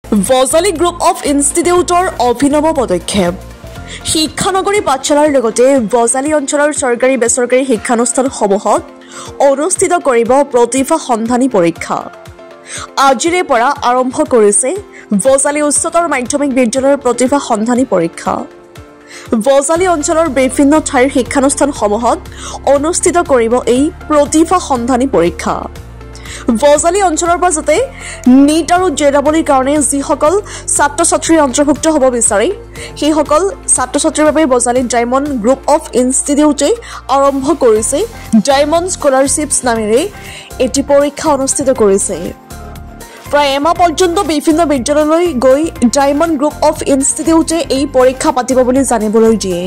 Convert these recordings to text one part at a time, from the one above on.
Bajali group of ইনষ্টিটিউটৰ অভিনৱ পদক্ষেপ শিক্ষানগৰী পাঠশালাৰ লগতে বজালী অঞ্চলৰ চৰকাৰী বেচৰকাৰী শিক্ষানুষ্ঠানসমূহত অনুষ্ঠিত কৰিব প্ৰতিভা সন্ধানী পৰীক্ষা। আজিৰে পৰা আৰম্ভ কৰিছে বজালী উচ্চতৰ মাধ্যমিক বিদ্যালয়ৰ প্ৰতিভা সন্ধানী পৰীক্ষা। বজালী অঞ্চলৰ বিভিন্ন ঠাইৰ শিক্ষানুষ্ঠানসমূহত অনুষ্ঠিত কৰিব এই প্ৰতিভা সন্ধানী পৰীক্ষা। বজালী অঞ্চলৰ পৰা যাতে নীট আৰু জেডাবলিৰ কাৰণে যিসকল ছাত্ৰ ছাত্ৰী অন্তৰ্ভুক্ত হ'ব বিচাৰে সেইসকল ছাত্ৰ ছাত্ৰীৰ বাবে বজালী ডায়মণ্ড গ্ৰুপ অফ ইনষ্টিটিউটে আৰম্ভ কৰিছে ডায়মণ্ড স্কলাৰশ্বিপছ নামেৰে এটি পৰীক্ষা অনুষ্ঠিত কৰিছে। প্ৰায় এমাহ পৰ্যন্ত বিভিন্ন বিদ্যালয়লৈ গৈ ডায়মণ্ড গ্ৰুপ অফ ইনষ্টিটিউটে এই পৰীক্ষা পাতিব বুলি জানিবলৈ দিয়ে।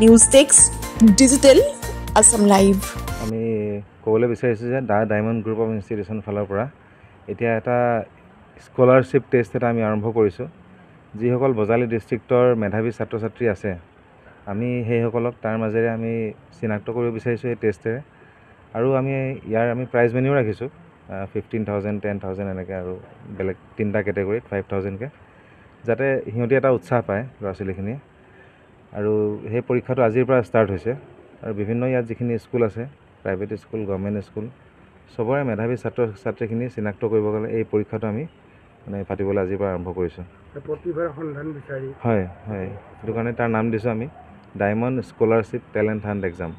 নিউজ টেক্স ডিজিটেল আসাম লাইভ। আমি ক'বলৈ বিচাৰিছোঁ যে ডায়মণ্ড গ্ৰুপ অফ ইনষ্টিটিউশ্যন ফালৰ পৰা এতিয়া এটা স্কলাৰশ্বিপ টেষ্ট এটা আমি আৰম্ভ কৰিছোঁ। যিসকল বজালী ডিষ্ট্ৰিক্টৰ মেধাৱী ছাত্ৰ ছাত্ৰী আছে আমি সেইসকলক তাৰ মাজেৰে আমি চিনাক্ত কৰিব বিচাৰিছোঁ এই টেষ্টেৰে। আৰু আমি ইয়াৰ প্ৰাইজ মানিও ৰাখিছোঁ 15,000, 10,000 এনেকৈ আৰু বেলেগ 3টা কেটেগৰীত 5,000কৈ, যাতে সিহঁতি এটা উৎসাহ পায় ল'ৰা ছোৱালীখিনিয়ে। আৰু সেই পৰীক্ষাটো আজিৰ পৰা ষ্টাৰ্ট হৈছে আৰু বিভিন্ন ইয়াত যিখিনি স্কুল আছে প্ৰাইভেট স্কুল গভৰ্ণমেণ্ট স্কুল চবৰে মেধাৱী ছাত্ৰ ছাত্ৰীখিনি চিনাক্ত কৰিব গ'লে এই পৰীক্ষাটো আমি পাতিবলৈ আজিৰ পৰা আৰম্ভ কৰিছোঁ। প্ৰতিভাৰ সন্ধান বিচাৰি হয় হয়, সেইটো কাৰণে তাৰ নাম দিছোঁ আমি diamond scholarship talent hunt exam.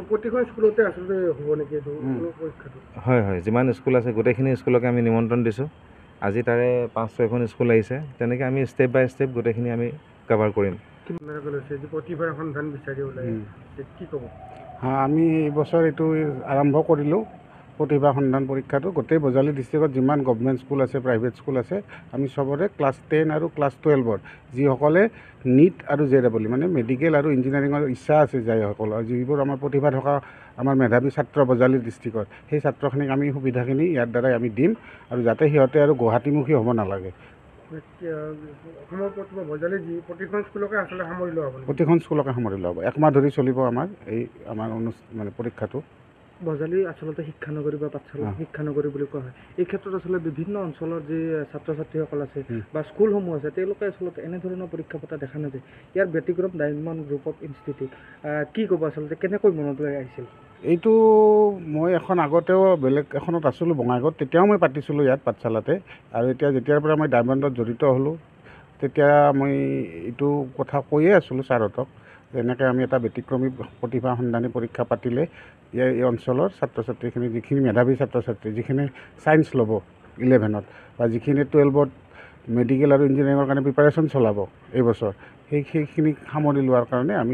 প্ৰতিখন স্কুলতে আচলতে হ'ব নেকি পৰীক্ষাটো? হয় হয়, যিমান স্কুল আছে গোটেইখিনি স্কুলকে আমি নিমন্ত্ৰণ দিছোঁ। আজি তাৰে 5-6খন স্কুল আহিছে, তেনেকৈ আমি ষ্টেপ বাই ষ্টেপ গোটেইখিনি আমি কভাৰ কৰিম। প্ৰতিভাৰ সন্ধান বিচাৰি ওলাই কি ক'ব? আমি এইবছৰ এইটো আৰম্ভ কৰিলোঁ প্ৰতিভা সন্ধান পৰীক্ষাটো। গোটেই বজালী ডিষ্ট্ৰিক্টত যিমান গভৰ্ণমেণ্ট স্কুল আছে প্ৰাইভেট স্কুল আছে আমি চবৰে ক্লাছ 10 আৰু ক্লাছ 12ৰ যিসকলে নীট আৰু জেডাবলি মানে মেডিকেল আৰু ইঞ্জিনিয়াৰিঙৰ ইচ্ছা আছে যাইসকলৰ, যিবোৰ আমাৰ প্ৰতিভা থকা আমাৰ মেধাৱী ছাত্ৰ বজালী ডিষ্ট্ৰিক্টত, সেই ছাত্ৰখিনিক আমি সুবিধাখিনি ইয়াৰ দ্বাৰাই আমি দিম আৰু যাতে সিহঁতে আৰু গুৱাহাটীমুখী হ'ব নালাগে। প্ৰতিখন স্কুলকে সামৰি লোৱা হ'ব। 1 মাহ ধৰি চলিব আমাৰ মানে পৰীক্ষাটো। বজালী আচলতে শিক্ষানগৰী বা পাঠশালা শিক্ষানগৰী বুলি কোৱা হয়। এই ক্ষেত্ৰত আচলতে বিভিন্ন অঞ্চলৰ যি ছাত্ৰ ছাত্ৰীসকল আছে বা স্কুলসমূহ আছে তেওঁলোকে আচলতে এনেধৰণৰ পৰীক্ষা পতা দেখা নাযায়। ইয়াৰ ব্যতিক্ৰম ডায়মণ্ড গ্ৰুপ অফ ইনষ্টিটিউট, কি ক'ব আচলতে কেনেকৈ মনলৈ আহিছিল? এইটো মই এখন আগতেও বেলেগ এখনত আছিলোঁ বঙাইগাঁৱত, তেতিয়াও মই পাতিছিলোঁ ইয়াত পাঠশালাতে। আৰু এতিয়া যেতিয়াৰ পৰা মই ডায়মণ্ডত জড়িত হ'লোঁ তেতিয়া মই এইটো কথা কৈয়ে আছিলোঁ ছাৰহঁতক, এনেকৈ আমি এটা ব্যতিক্ৰমী প্ৰতিভা সন্ধানী পৰীক্ষা পাতিলে এই অঞ্চলৰ ছাত্ৰ ছাত্ৰীখিনি যিখিনি মেধাৱী ছাত্ৰ ছাত্ৰী যিখিনি ছায়েন্স ল'ব 11ত বা যিখিনি 12ত মেডিকেল আৰু ইঞ্জিনিয়াৰিঙৰ কাৰণে প্ৰিপাৰেশ্যন চলাব এইবছৰ, সেইখিনিক সামৰি লোৱাৰ কাৰণে আমি